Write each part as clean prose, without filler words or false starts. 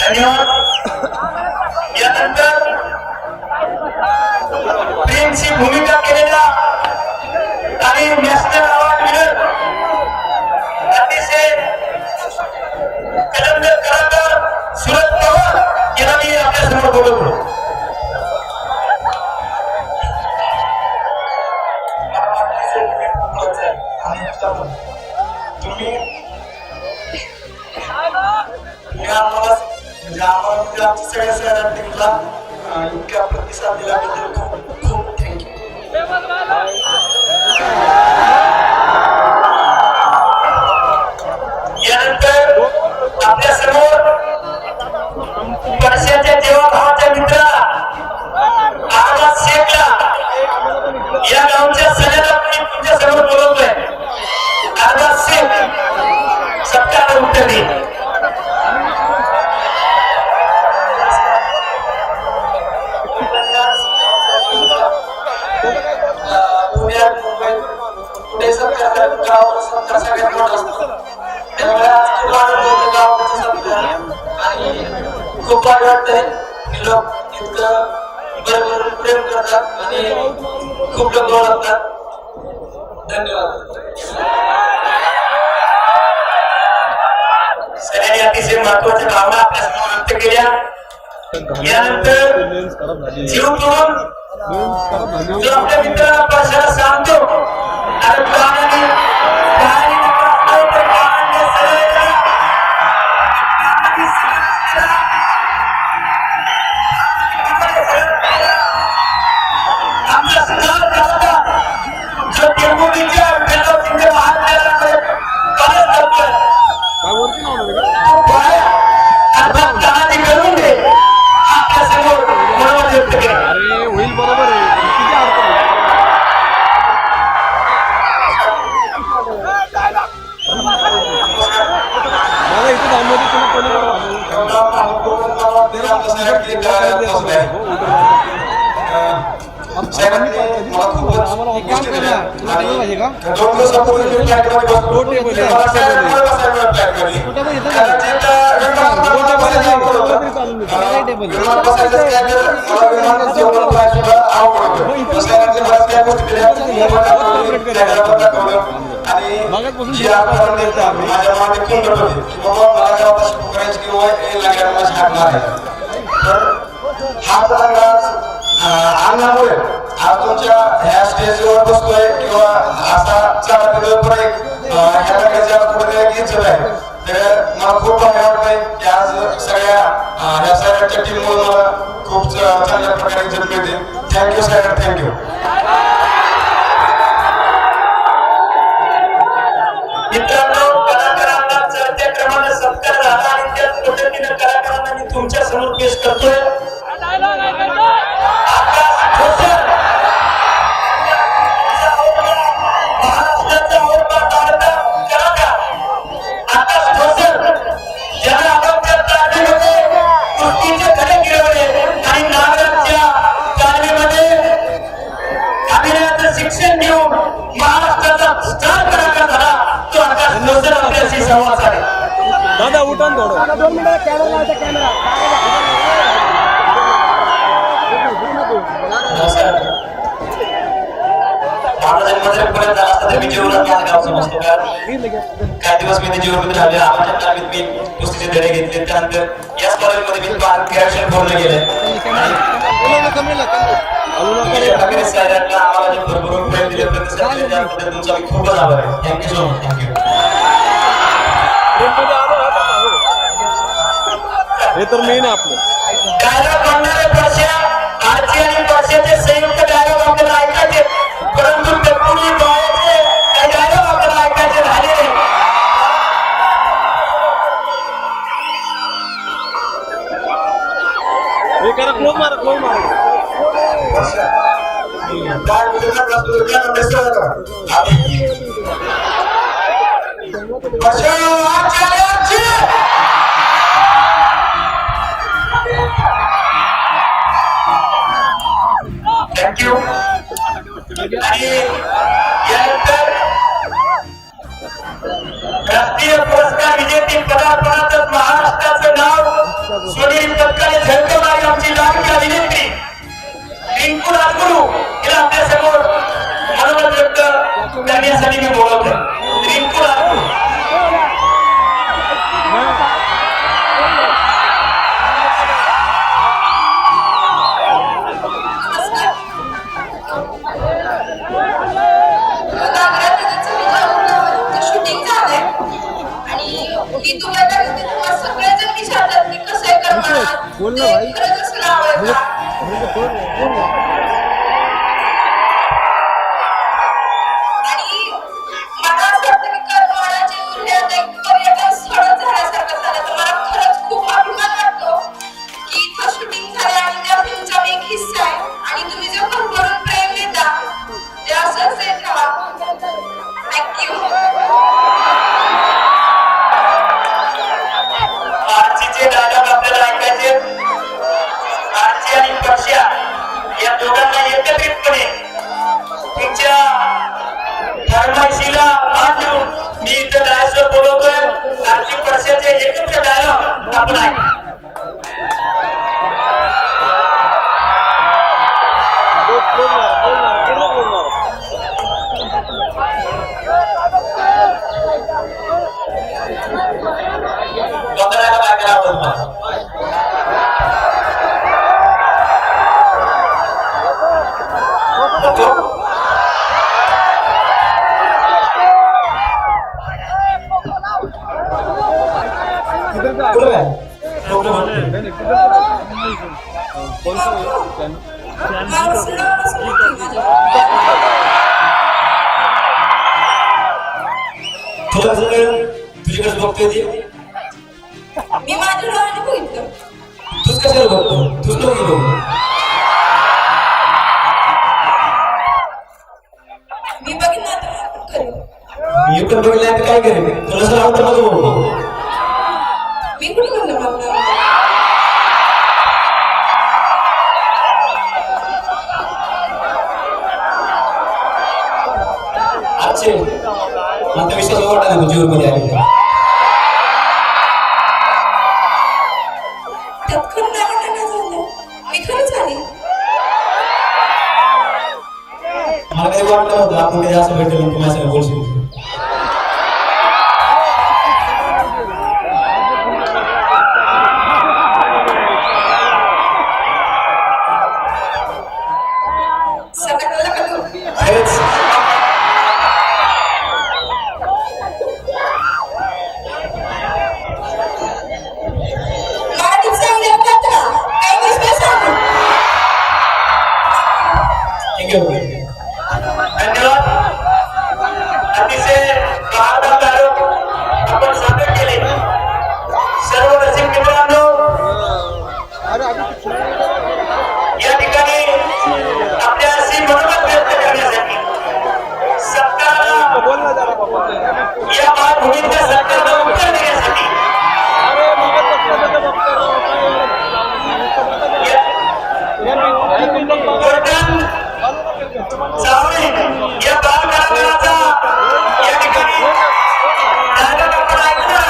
धन्यवाद. यानंतर प्रेमची भूमिका केलेला आणि नॅशनल अवॉर्ड विनर अतिशय कलंदर कलाकार सुरज पवार यांना मी आपल्या समोर बोलवतो. आमच्या सगळ्या सरांना इतका प्रतिसाद दिल्याबद्दल खूप खूप थँक्यू. यानंतर आपल्या समोर वर्षाच्या देवा भावाच्या मित्राला आवाज शेखला या गावच्या सगळ्याला मी तुमच्या समोर बोलवतोय. आवाज शेख सत्कार उत्तर दे. खूप भारी वाटतंय की लोक इतकं बरोबर प्रेम करतात आणि खूप लोक ओळखतात. धन्यवाद. सगळ्यांनी अतिशय महत्वाच्या भावना आपल्या समोर व्यक्त केल्या. यानंतर जीव तोडून जो आपल्या मित्राला परशाला सांगतो अरे प्राणी अन्नामुळे आज तुमच्या ह्या स्टेजवर बसतोय किंवा असा ह्या पुढे घेतलं आहे. तर मला खूप भारी वाटतंय की आज सगळ्या ह्या सगळ्यांच्या टीममुळे मला खूप चांगल्या प्रकारे इज्जत मिळते. Thank you sir, thank you. मित्रांनो, कलाकारांना चढत्या क्रमाने सत्कार झाला आणि त्याच पद्धतीने कलाकारांना मी तुमच्या समोर पेश करतोय. शिक्षण घेऊन महाराष्ट्राचा स्टार कलाकार झाला तो आकाश नवसर आपल्याशी संवाद साधेल. दादा उठा थोडं. 2 मिनिटं कॅमेरा. माझा जन्म पुण्यात झाला असता तर मी जेवणात माझं गाव समजतो. काही दिवस मी जेवणामध्ये राहिले. आम्हाला तालमीत मी कुस्तीचे धडे घेतले. त्यानंतर याच कॉलेजमध्ये मी 13 पूर्ण केलंय. आम्हाला जे भरभरून प्रेम दिले प्रतिसाद दिले त्याबद्दल तुमचा मी खूपच आभार आहे. Thank you so much. थँक्यू. हे तर मेन आपलं डायलॉग म्हणणारे भाषा आरची आणि भाषेचे संयुक्त डायलॉग आपल्याला ऐकायचे, परंतु तत्पूर्वी डोळ्याचे काही डायलॉग आपल्याला ऐकायचे झाले. हे करा, क्लोज मारा, क्लोज मारा. थँक्यू. आणि यानंतर राष्ट्रीय पुरस्कार विजेते पदार्पणातच महाराष्ट्राचं नाव बोल ना भाई. खरंच असं नाव आहे का? आणि मला असं वाटतं की करमाळा जिल्ह्यात एक पर्यटन स्थळ झाल्यासारखं झालं. तर मला खरंच खूप अभिमान वाटतो की इथं शूटिंग झालं आणि त्या फिल्मचा मी एक हिस्सा आहे. आणि तुम्ही जो भरभरून प्रेम देता ते असंच देत राहा. थँक्यू. आरचीचे डायलॉग आपल्याला ऐकायचे. आरची आणि पक्ष्या या दोघांना एकत्रितपणे तुमच्या फरमाईशीला मान देऊन मी इथं डायसवर बोलवतोय. आरची पक्ष्याचे एकत्र डायलॉग आपण ऐकू. बोल मारा. लोकांना काय करावं तुम्हाला कुठं काय? डॉक्टर म्हणते. तुला कसं कळलं? तुझ्याकडे बघतोय ते मी माझ्या डोळ्याने बघितलं. तूच कशाला बघतो? तूच तो बघ. मी बघितलं आता खरं. मी पण बघितलं काय करेल तुला असं आवडतं माझं बघतो. मी कुठे म्हणलं बघणार. आजचे आता विश्वास वाटत नाही तुझ्या मध्ये आले त्यात खरं नाही वाटायला झालं. मी खरंच आली. मला काही वाटलं नव्हतं आपण काही असं भेटलं तुम्ही असं बोलशील. सगळ्याला कळलं. खरंच मराठीत चांगली होतात का? काही गोष्टी सांगू. थँक्यू. धन्यवाद. अतिशय बहादर डायलॉग आपण सादर केले. सर्व रसिक मित्रांनो या ठिकाणी आपल्याशी मनोगत व्यक्त करण्यासाठी सरकारला बोल ना जरा बाबा. या मातृभूमीच्या सरकारला उत्तर देण्यासाठी अरे मग गोर्धन चावडे या बालकलाकाराचा या ठिकाणी डायलॉग आपण ऐकला.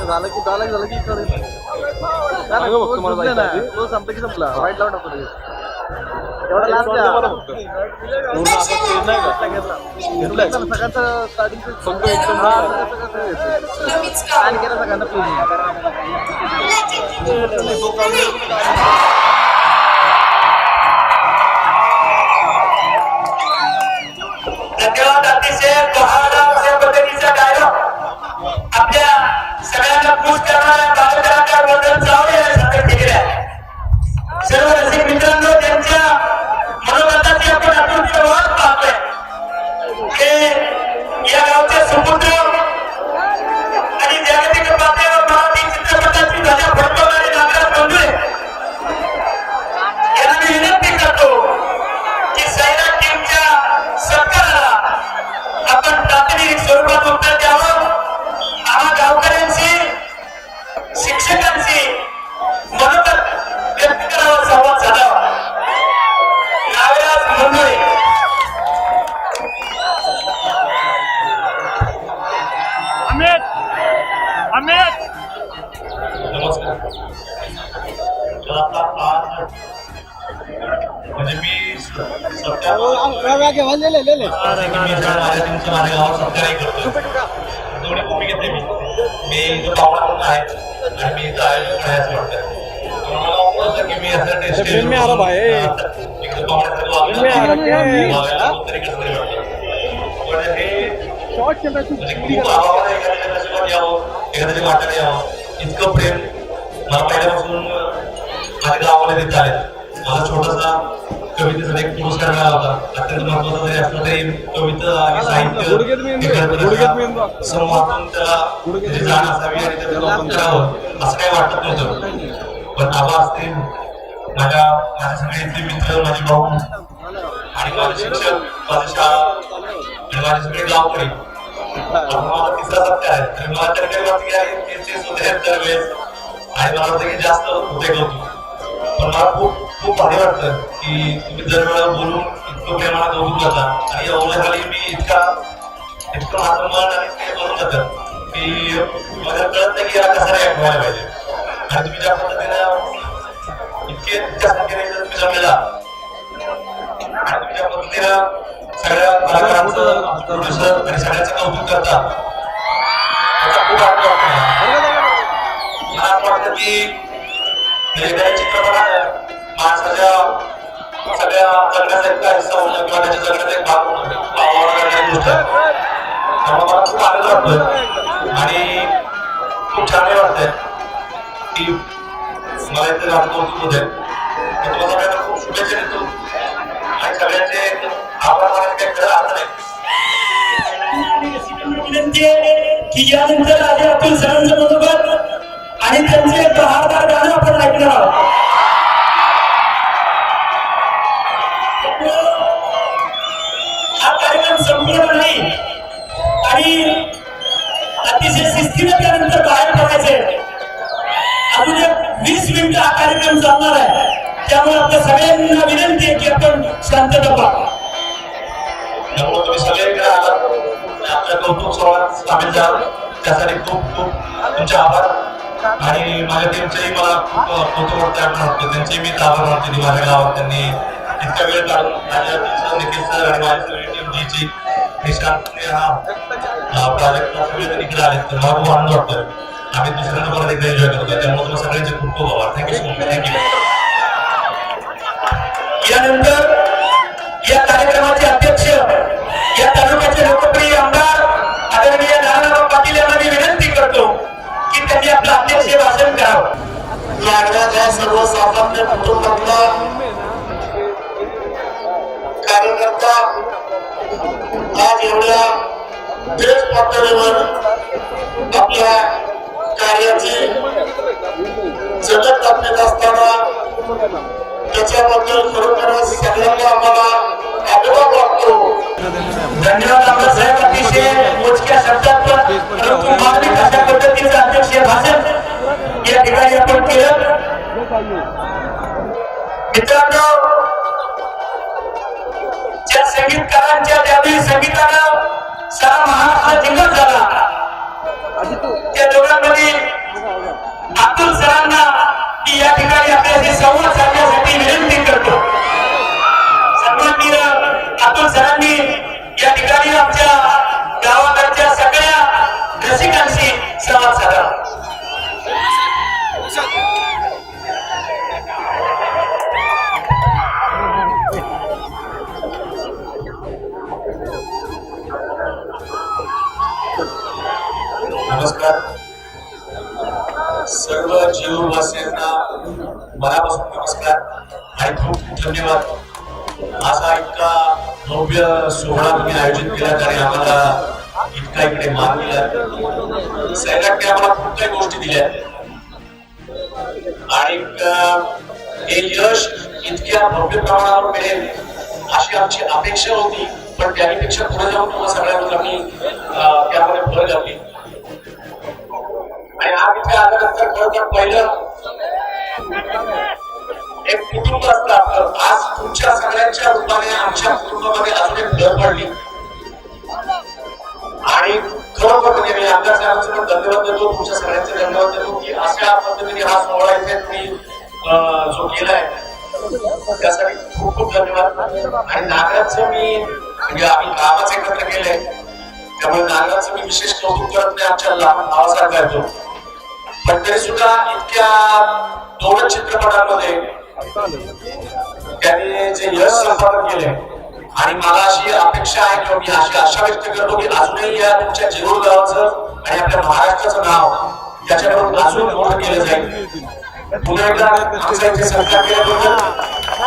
झालं की इकडे संपलं की संपला वाईट लावून टाकतो एवढा लास्ट सगळ्यांचा स्टार्टिंग आणि केलं सगळ्यांना धन्यवाद. अतिशय बहादर अशा पद्धतीचा डायलॉग आपल्या सगळ्यांना खुश करणाऱ्या बालकलाकार गोर्धन चावडे यांनी सादर केलेला आहे. सर्व रसिक मित्रांनो त्यांच्या मनोगताची आपण आकृतीला वाट पाहतोय. हे या गावचे सुपुत्र आणि जागतिक पातळीवर मराठी चित्रपटाची ध्वजा फडकवणारे नागराज बंधू वानखळे. नमस्कार. तर आता आज म्हणजे मी सध्या माझ्या टीमचं माझ्या गावात सत्कारही करतो. दोन्ही भूमिकेत आहे मी इथं पाहुणा म्हणून आहे आणि मी इथं आयोजन करायचं वाटतं. मला वाटलं होतं की मी असं टेस्ट इकडं पाहुण्यासारखं वागायला कोणतरी कसं तरी वाटतं. पण हे म्हणजे खूप आवाज एखाद्याच्या नशिबात यावं, एखाद्याच्या वाट्याला यावं इतकं प्रेम मला पहिल्यापासून माझ्या गावाला देत आले. मला छोटासा कवितेसाठी एक पुरस्कार मिळाला होता. अत्यंत महत्वाचा जरी असलं तरी कविता आणि साहित्य संवादातून त्याला त्याची जाण असावी आणि त्याचं लोकन करावं असं काही वाटत नव्हतं. पण आबा असतील, माझे सगळे इथले मित्र, माझे भाऊ आणि माझे शिक्षक, माझी शाळा आणि माझे सगळे गावकरी. माझा तिसरा सत्कार आहे आणि मला तर काही वाटतं की तेच होते दरवेळेस आणि मला वाटतं की जास्त होते कौतुक. पण मला खूप खूप भारी वाटतं की तुम्ही दरवेळेला बोलून इतकं प्रेमाने कौतुक करता आणि या ओळखाली मी इतकं माझं मन आणि ते बनून जातं की मला कळत नाही की याला कसं रिॲक्ट व्हायला पाहिजे. आणि तुम्ही ज्या पद्धतीने इतक्या संख्येने तुम्ही जमलेला आणि तुम्ही ज्या पद्धतीनं सगळ्या कलाकारांचं प्रोड्युसर आणि सगळ्यांचं कौतुक करता त्याचा खूप आनंद वाटतो. मला असं वाटतं की एखाद्या चित्रपटानं माणसाच्या सगळ्या जगण्याचा एक हिस्सा होणं किंवा त्याच्या जगण्याचा एक भाग होणं खूप आवडणारी गोष्ट आहे. त्यामुळे मला खूप आनंद वाटतोय आणि खूप छान वाटतंय की मला इथे राहून कौतुक होते. तुम्हाला सगळ्यांना खूप शुभेच्छा देतो आणि सगळ्यांचे आभार मानायचे काही खरं अर्थ नाही. विनंती आहे की यानंतर राजे अब्दुल सरांचं मनोगत आणि त्यांचे बहारदार गाणं आपण ऐकणार आहोत. हा कार्यक्रम संपलेला नाही आणि अतिशय शिस्तीने त्यानंतर बाहेर पडायचे. अजून एक 20 मिनिटं हा कार्यक्रम चालणार आहे. त्यामुळे आपल्या सगळ्यांना विनंती आहे की आपण शांतता पाळा. त्यामुळे तुम्ही सगळे इकडे आलात आपल्या कौतुक सोहळ्यात सामील झाला त्यासाठी खूप खूप तुमचे आभार. आणि माझ्या टीमचेही मला खूप कौतुक वाटतं. त्यांचेही मी आभार मानते की माझ्या गावात त्यांनी इतका वेळ काढून माझ्या निखिल सर आणि माझी सगळी टीम जीची निशांत हा प्रोजेक्टला सगळे इकडे आले तर मला खूप आनंद वाटतोय. आम्ही दुसऱ्यांना परत एकदा एन्जॉय करतोय. त्यामुळे तुम्हाला सगळ्यांचे खूप खूप आभार. Thank you so much. थँक्यू. यानंतर या कार्यक्रमाचे अध्यक्ष या तालुक्याचे लोकप्रिय आमदार आदरणीय नारायणराव पाटील यांना मी विनंती करतो की त्यांनी आपलं अध्यक्षीय भाषण करावं. लागण्याच्या सर्वसामान्य कुटुंबातला कार्यकर्ता आज एवढ्या देश पातळीवर आपल्या कार्याची झलक दाखवत असताना त्याच्याबद्दल खरोखरच सगळ्यांना आम्हाला अभिमान वाटतो. धन्यवाद आमदारसाहेब. अतिशय मोजक्या शब्दात परंतु मार्मिक अशा पद्धतीचं अध्यक्षीय भाषण या ठिकाणी आपण केलं. मित्रांनो, ज्या संगीतकारांच्या ज्यावेळी संगीतानं सारा महाराष्ट्र जिंकत झाला त्या दोघांमध्ये अब्दुल सरांना मी या ठिकाणी आपल्याशी संवाद साधण्यासाठी विनंती करतो. सन्माननीय अब्दुल सरांनी या ठिकाणी आमच्या गावाकडच्या सगळ्या रसिकांशी संवाद साधा. नमस्कार. सर्व जीववासियांना मनापासून नमस्कार आणि खूप धन्यवाद. असा इतका भव्य सोहळा तुम्ही आयोजित केला आणि आम्हाला इतका इकडे मान दिला. सैराटने आम्हाला खूप काही गोष्टी दिल्या आणि हे यश इतक्या भव्य प्रमाणावर मिळेल अशी आमची अपेक्षा होती. पण त्यापेक्षा पुढे जाऊन तुम्हाला सगळ्यांना आम्ही त्यामध्ये भर घातली आणि आज इथे आल्यानंतर खरं तर पहिलं एक कुटुंब असतं आपलं. आज तुमच्या सगळ्यांच्या रूपाने आमच्या कुटुंबामध्ये अजून एक भर पडली आणि खरोखर म्हणजे मी आमदार साहेबांचं पण धन्यवाद देतो, तुमच्या सगळ्यांचे धन्यवाद देतो की अशा पद्धतीने हा सोहळा इथे तुम्ही जो केलाय त्यासाठी खूप खूप धन्यवाद. आणि नागराजचं मी म्हणजे आम्ही कामच एकत्र केलंय त्यामुळे नागराजचं मी विशेष कौतुक करत नाही, आमच्या लहान भावासारखा येतो. पण तरी सुद्धा इतक्या 2 चित्रपटांमध्ये त्याने जे यश संपादन केले आणि मला अशी अपेक्षा आहे किंवा मी अशी आशा व्यक्त करतो की अजूनही या तुमच्या जेरूर गावाचं आणि आपल्या महाराष्ट्राचं नाव त्याच्याकडून अजून मोठं केलं जाईल. पुन्हा एकदा आमचा इथे सत्कार केल्याबद्दल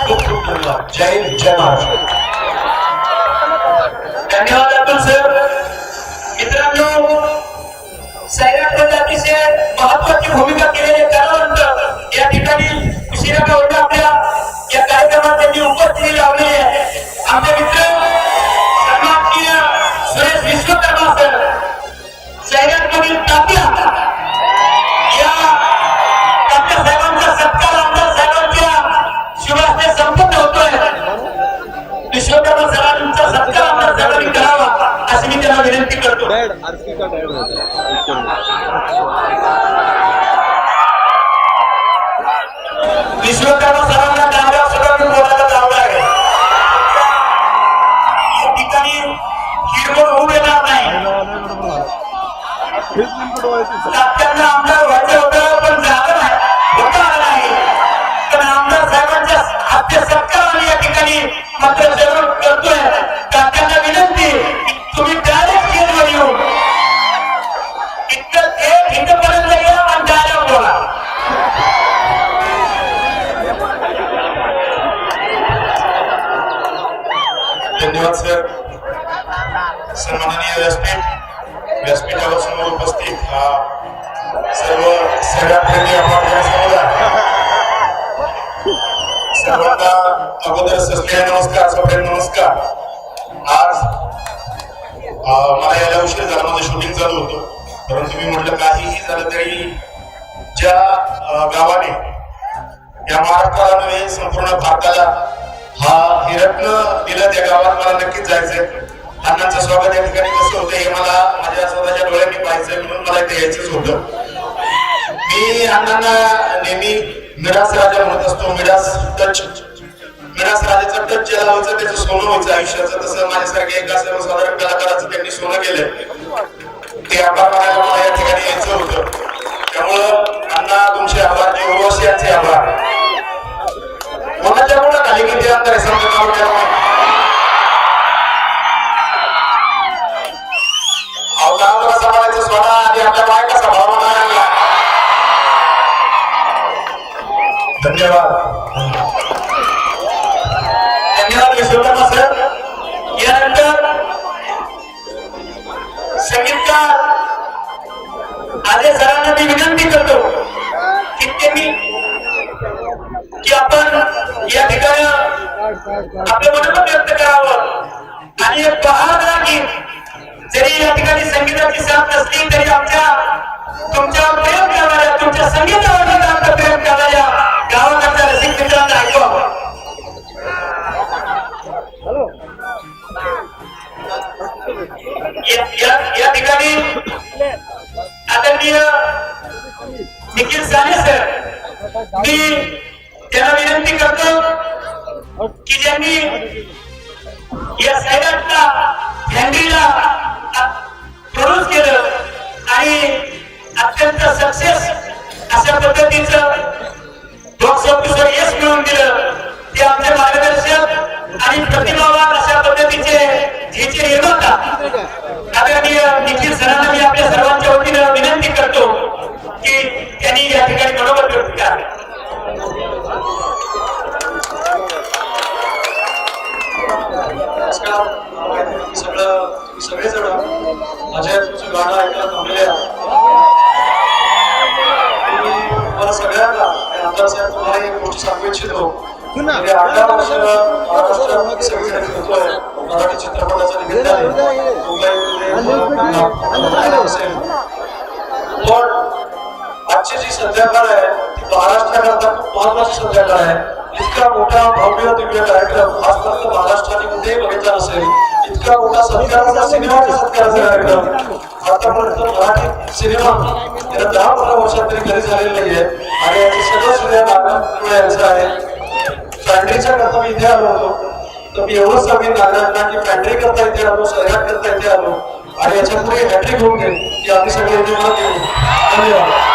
खूप खूप धन्यवाद. जय हिंद, जय महाराष्ट्र. धन्यवाद अतुल सर. मित्रांनो, सैराटमध्ये अतिशय महत्वाची भूमिका केलेले कलावंत या ठिकाणी उशिरा का होता आपल्या या कार्यक्रमात त्यांनी उपस्थिती लावली आहे. आमचे मित्र सन्माननीय सुरेश विश्वकर्मा सर, सैराटमधील तात्या, या तात्या साहेबांचा सत्कार आमदार साहेबांच्या शुभास्ते संपन्न होतोय. विश्वकर्मा सरांचा सत्कार आमदार साहेबांनी करावा अशी मी त्यांना विनंती करतो. डॅड आरती का डॅड होता विश्वकर्मा सरांना डाव्या सगळ्यांनी बोलायला लावलं आहे. या ठिकाणी हिरवळ होऊ देणार नाही. तात्यांना आमदार व्हायचं होतं पण झालं नाही, होता आलं नाही. पण आमदार साहेबांच्या हास्य सत्काराने या ठिकाणी मात्र जरूर करतोय. तात्यांना विनंती की तुम्ही डायरेक्ट स्टेजवर येऊ, इतकं थेट इथपर्यंत या आणि डायरेक्ट बोला. धन्यवाद सर. सन्माननीय व्यासपीठावर समोर उपस्थित सर्व सैराटप्रेमी आपल्या समुदाय सर्वांना अगोदर सस्नेह नमस्कार, सप्रेम नमस्कार. आज मला यायला उशीर झाला, माझं शूटिंग चालू होतं, परंतु मी म्हटलं काहीही झालं तरी ज्या गावाने या महाराष्ट्राला नव्हे संपूर्ण भारताला हे रत्न दिलं त्या गावात मला नक्कीच जायचंय. अण्णांचं स्वागत या ठिकाणी कसं होतं हे मला माझ्या स्वतःच्या डोळ्यांनी पाहायचंय, म्हणून मला इथे यायचंच होतं. मी अण्णांना नेहमी मिडास राजा म्हणत असतो. मिडास राजाचा टच ज्याला व्हायचं त्याचं सोनं व्हायचं आयुष्याचं, तसं माझ्यासारख्या एका सर्वसाधारण कलाकाराचं त्यांनी सोनं केलंय. ते आभार मानायला मला या ठिकाणी यायचं होतं. त्यामुळं अण्णा तुमचे आभार, जे उर्वशी आभार. कोणाच्या मुलं खाली किती अंतर आहे समजा गावाला सांभाळायचं स्वतः आधी आपल्या बायका सांभाळून आणला. धन्यवाद. धन्यवाद विश्वकर्मा सर. यानंतर संगीतकार अजय सरांना मी विनंती करतो की त्यांनी की आपण या ठिकाणी आपलं मनोगत व्यक्त करावं आणि एक बहादरा की जरी या ठिकाणी संगीताची साथ नसली तरी तुमच्यावर प्रेम करणाऱ्या, तुमच्या संगीतावर प्रेम करणाऱ्या गावाकडच्या रसिक मित्रांना ऐकवावं. या ठिकाणी आदरणीय निखिल साने सर, मी त्यांना विनंती करतो की ज्यांनी या सैराटला हँडरीला प्रोड्यूस केलं आणि अत्यंत सक्सेस अशा पद्धतीचं बॉक्स ऑफिसवर यश मिळवून दिलं, ते आमचे मार्गदर्शक आणि प्रतिभावान अशा पद्धतीचे झेचे निर्माता आदरणीय निखिल सरांना मी आपल्या सर्वांच्या वतीनं विनंती करतो की त्यांनी या ठिकाणी मनोगत व्यक्त करावे. सगळेजण माझ्या तुमचं गाणं ऐकायला थांबलेले मला सगळ्यांना आमदार साहेब तुम्हाला एक गोष्ट सांगू इच्छितो. 18 वर्ष महाराष्ट्रात सगळीकडे फिरतोय, मराठी चित्रपटाचं निमित्ताने असेल, पण आजची जी संध्याकाळ आहे ती महाराष्ट्राकरता खूप महत्वाची संध्याकाळ आहे. इतका मोठा भव्य दिव्य कार्यक्रम आजपर्यंत महाराष्ट्राने कुठेही बघितला नसेल. इतका मोठा सत्काराचा सिनेमाच्या सत्काराचा कार्यक्रम आतापर्यंत मराठी सिनेमा गेल्या 10-15 वर्षात तरी कधी झालेला नाहीये. आणि याचं सगळं श्रेय नागनाथ यांचं आहे. पॅन्ट्रीच्या करता मी इथे आलो होतो, तर मी एवढंच सांगेन नागनाथना की पॅन्ट्री करता इथे आलो, सह्याद्री करता इथे आलो आणि याच्या पुढे हॅट्रिक होऊन दे की आम्ही सगळे इथे मला देऊ. धन्यवाद.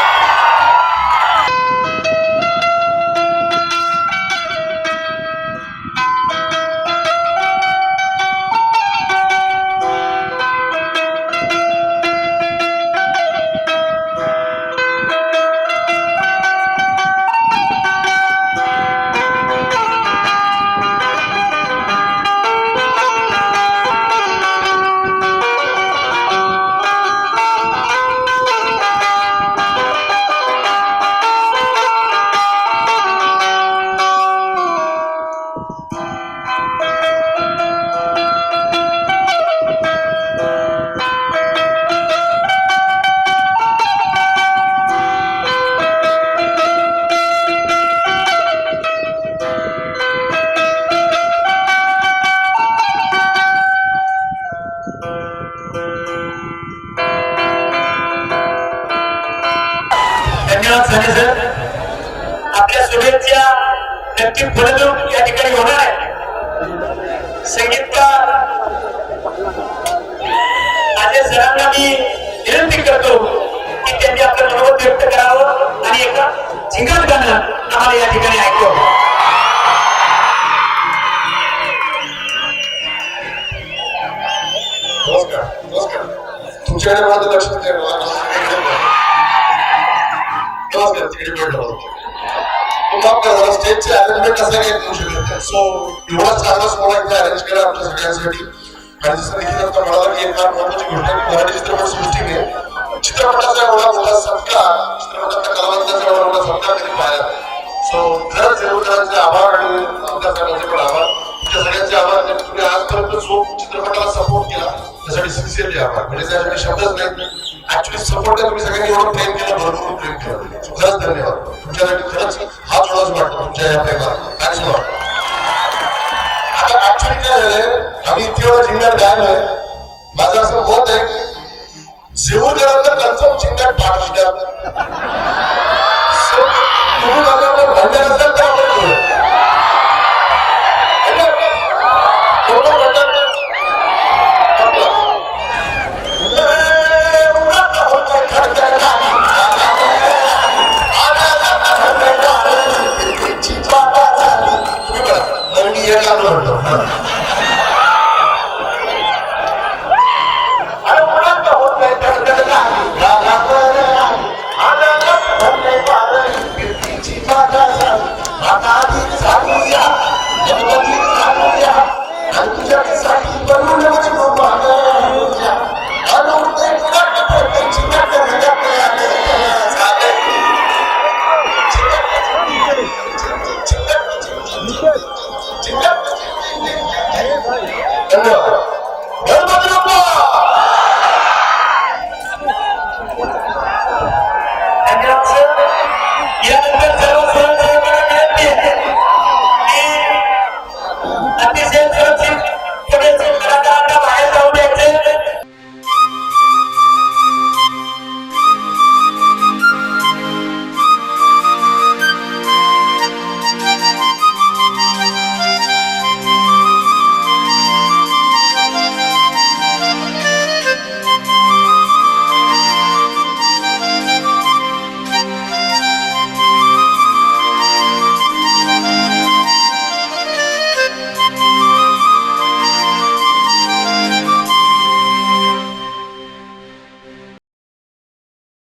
धन्यवाद झाले सर. आपल्या शुभेच्छा नक्की फलद्रूप या ठिकाणी होणार आहे. संगीतकार अजय सरांना मी विनंती करतो की त्यांनी आपलं मनोगत व्यक्त करावं आणि एका झिंगाट गाणं आम्हाला या ठिकाणी ऐकवं. नमस्कार नमस्कार. तुमच्याकडे माझं लक्ष द्या. नमस्कार. तिकडे भेटलो होतो. स्टेजचे अरेंजमेंट असं काही करू शकत नाही. सो एवढा चांगला सोहळा इथे अरेंज केला आपल्या सगळ्यांसाठी. आणि जसं देखील आता म्हणाला की एक फार महत्वाची गोष्ट आहे की मराठी चित्रपट सृष्टीने चित्रपटाचा एवढा मोठा सत्कार, चित्रपटाच्या कलावंताचा एवढा मोठा सत्कार कधी पाहिला नाही. सो खरंच देवकरांचे आभार आणि आमच्या सगळ्यांचे पण आभार. तुमच्या सगळ्यांचे आभार. तुम्ही आजपर्यंत जो चित्रपटाला सपोर्ट केला त्यासाठी सिन्सिअरली आभार. म्हणजे त्यासाठी शब्दच नाही. ऍक्च्युली सपोर्ट तुम्ही सगळ्यांनी एवढं प्रेम केलं, भरपूर प्रेम केलं. खरंच धन्यवाद. तुमच्यासाठी खरंच हात जोडाच वाटतो तुमच्या या प्रेमाला. Thanks lot. आता ऍक्च्युली काय झालंय, आम्ही इतके वेळा झिंगाट गायलोय. माझं असं मत आहे की जेवूरकरांना कन्फर्म झिंगाट पाठवतात. तुम्ही माझ्यावर भांडण असेल तर आपण करू. धन्यवाद.